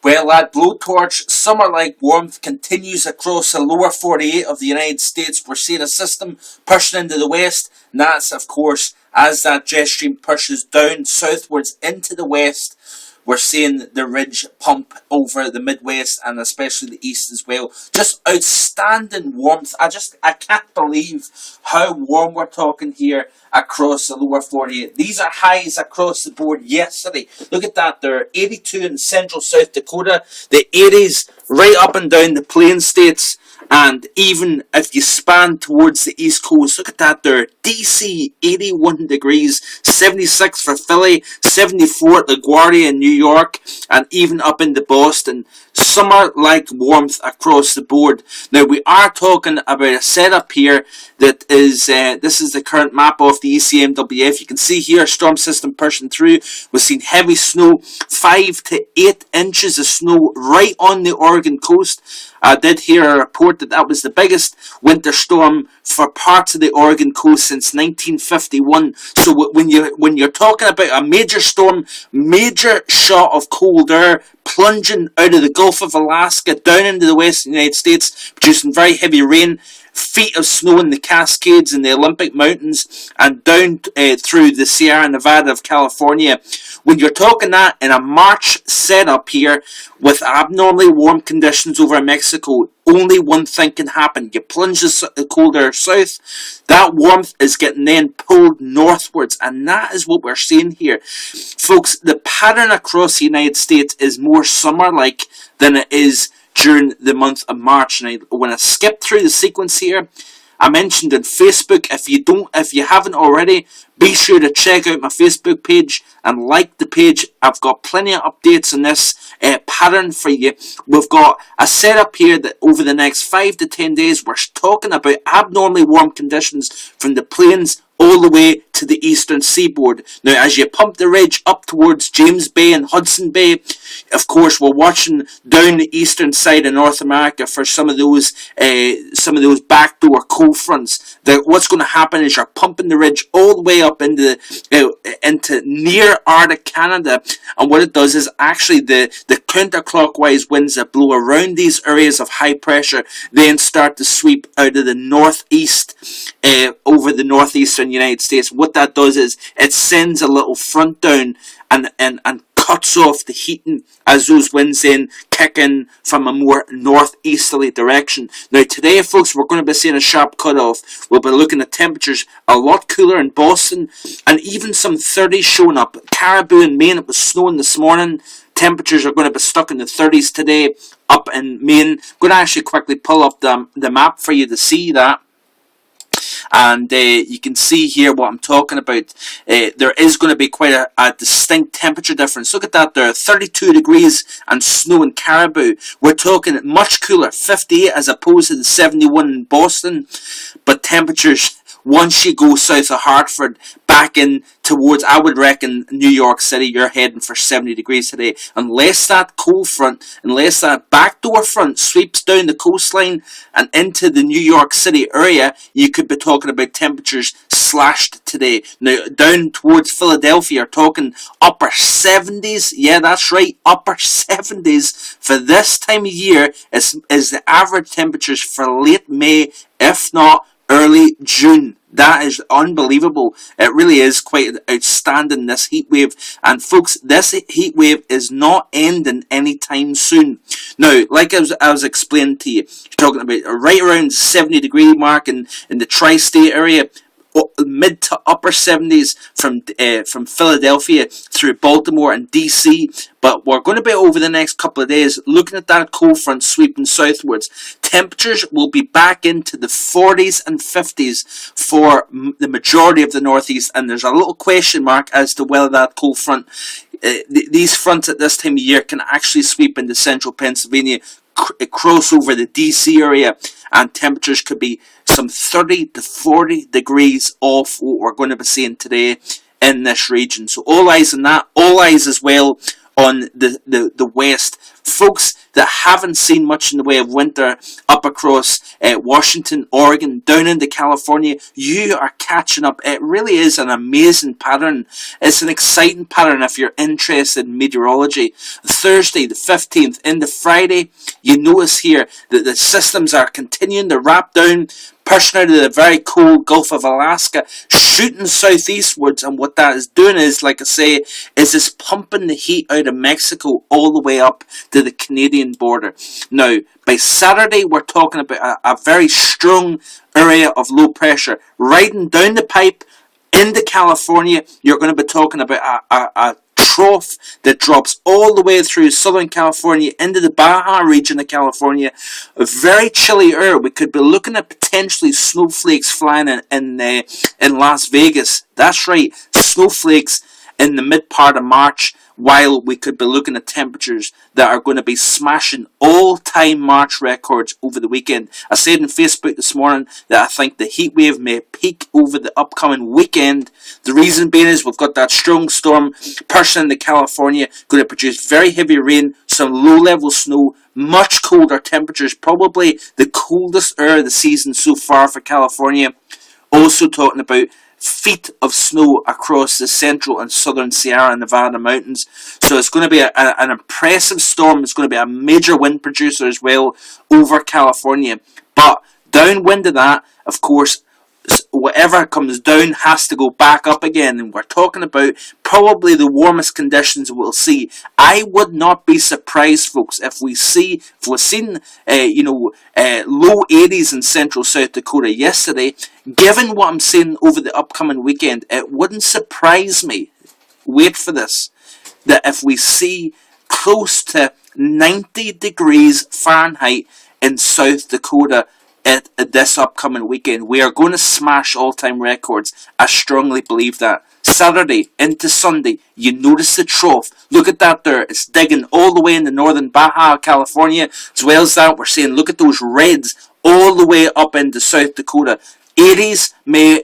Well, that blowtorch summer-like warmth continues across the lower 48 of the United States. We're seeing a system pushing into the west, and that's, of course, as that jet stream pushes down southwards into the west. We're seeing the ridge pump over the Midwest and especially the East as well. Just outstanding warmth. I can't believe how warm we're talking here across the lower 48. These are highs across the board yesterday. Look at that there. 82 in central South Dakota. The 80s right up and down the plain states. And even if you span towards the East Coast, look at that there. DC, 81 degrees, 76 for Philly, 74 at LaGuardia in New York, and even up into Boston. Summer-like warmth across the board. Now, we are talking about a setup here that is, this is the current map of the ECMWF. You can see here, storm system pushing through. We've seen heavy snow, 5 to 8 inches of snow right on the Oregon coast. I did hear a report that was the biggest winter storm for parts of the Oregon coast since 1951. So when you're talking about a major storm, major shot of cold air plunging out of the Gulf of Alaska down into the western United States, producing very heavy rain, feet of snow in the Cascades and the Olympic Mountains, and down through the Sierra Nevada of California. When you're talking that in a March setup here with abnormally warm conditions over Mexico, only one thing can happen. You plunge the cold air south, that warmth is getting then pulled northwards, and that is what we're seeing here. Folks, the pattern across the United States is more summer-like than it is during the month of March. And when I skip through the sequence here, I mentioned on Facebook, if you haven't already, be sure to check out my Facebook page and like the page. I've got plenty of updates on this pattern for you. We've got a setup here that over the next 5 to 10 days, we're talking about abnormally warm conditions from the plains all the way to the eastern seaboard. Now, as you pump the ridge up towards James Bay and Hudson Bay, of course, we're watching down the eastern side of North America for some of those backdoor cold fronts. What's going to happen is you're pumping the ridge all the way up into near Arctic Canada, and what it does is actually the counterclockwise winds that blow around these areas of high pressure then start to sweep out of the northeast over the northeastern United States. What that does is it sends a little front down and cuts off the heating as those winds then kick in from a more northeasterly direction. Now today, folks, we're going to be seeing a sharp cutoff. We'll be looking at temperatures a lot cooler in Boston and even some 30s showing up. Caribou in Maine, it was snowing this morning. Temperatures are going to be stuck in the 30s today up in Maine. I'm going to actually quickly pull up the map for you to see that. And you can see here what I'm talking about. There is going to be quite a distinct temperature difference. Look at that there, 32 degrees and snow in Caribou. We're talking much cooler, 58 as opposed to the 71 in Boston. But temperatures, once you go south of Hartford, back in towards, I would reckon, New York City, you're heading for 70 degrees today. Unless that cold front, unless that backdoor front sweeps down the coastline and into the New York City area, you could be talking about temperatures slashed today. Now, down towards Philadelphia, you're talking upper 70s. Yeah, that's right, upper 70s for this time of year is the average temperatures for late May, if not early June. That is unbelievable. It really is quite outstanding, this heat wave. And folks, this heat wave is not ending anytime soon. Now, like I was explaining to you, you're talking about right around the 70 degree mark in the tri-state area, mid to upper 70s from Philadelphia through Baltimore and DC. But we're going to be over the next couple of days looking at that cold front sweeping southwards. Temperatures will be back into the 40s and 50s for the majority of the northeast, and there's a little question mark as to whether that cold front, these fronts at this time of year can actually sweep into central Pennsylvania, cross over the DC area, and temperatures could be some 30 to 40 degrees off what we're going to be seeing today in this region. So all eyes on that, all eyes as well on the west. Folks, that haven't seen much in the way of winter up across Washington, Oregon, down into California, you are catching up. It really is an amazing pattern. It's an exciting pattern if you're interested in meteorology. Thursday the 15th into Friday, you notice here that the systems are continuing to wrap down, pushing out of the very cold Gulf of Alaska, shooting southeastwards, and what that is doing is, like I say, is it's pumping the heat out of Mexico all the way up to the Canadian border. Now, by Saturday, we're talking about a very strong area of low pressure riding down the pipe into California. You're going to be talking about a trough that drops all the way through Southern California into the Baja region of California. A very chilly air. We could be looking at potentially snowflakes flying in Las Vegas. That's right, snowflakes in the mid part of March, while we could be looking at temperatures that are going to be smashing all-time March records over the weekend. I said on Facebook this morning that I think the heat wave may peak over the upcoming weekend. The reason being is we've got that strong storm pushing into California, going to produce very heavy rain, some low-level snow, much colder temperatures, probably the coldest air of the season so far for California. Also talking about feet of snow across the central and southern Sierra Nevada mountains. So it's going to be an impressive storm. It's going to be a major wind producer as well over California. But downwind of that, of course, whatever comes down has to go back up again, and we're talking about probably the warmest conditions we'll see. I would not be surprised, folks, if we've seen low 80s in central South Dakota yesterday. Given what I'm seeing over the upcoming weekend, it wouldn't surprise me, wait for this, that if we see close to 90 degrees Fahrenheit in South Dakota at this upcoming weekend. We are going to smash all-time records. I strongly believe that. Saturday into Sunday, you notice the trough. Look at that there. It's digging all the way in the northern Baja, California. As well as that, we're saying, look at those reds all the way up into South Dakota. 80s may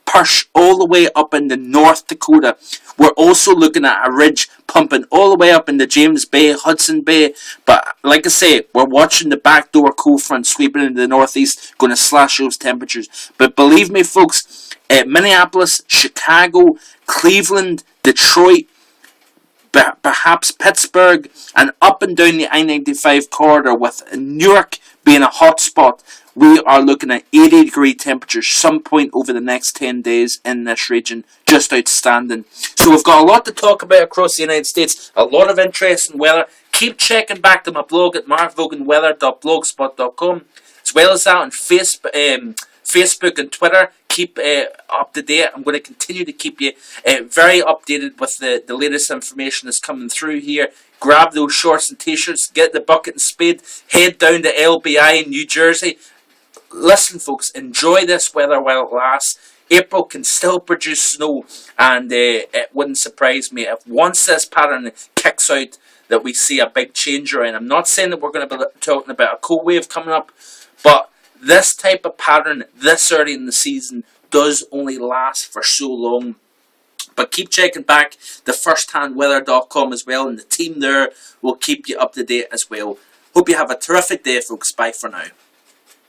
push all the way up into North Dakota. We're also looking at a ridge pumping all the way up into James Bay, Hudson Bay. But like I say, we're watching the backdoor cold front sweeping into the northeast, going to slash those temperatures. But believe me, folks, Minneapolis, Chicago, Cleveland, Detroit, perhaps Pittsburgh, and up and down the I-95 corridor, with Newark being a hot spot, we are looking at 80-degree temperatures some point over the next 10 days in this region. Just outstanding. So we've got a lot to talk about across the United States. A lot of interesting weather. Keep checking back to my blog at markvoganweather.blogspot.com. As well as that on Facebook and Twitter. Keep up to date. I'm going to continue to keep you very updated with the latest information that's coming through here. Grab those shorts and t-shirts, get the bucket and spade, head down to LBI in New Jersey. Listen, folks, enjoy this weather while it lasts. April can still produce snow, and it wouldn't surprise me if once this pattern kicks out that we see a big change around. I'm not saying that we're going to be talking about a cold wave coming up, but this type of pattern this early in the season does only last for so long. But keep checking back the firsthandweather.com as well, and the team there will keep you up to date as well. Hope you have a terrific day, folks. Bye for now.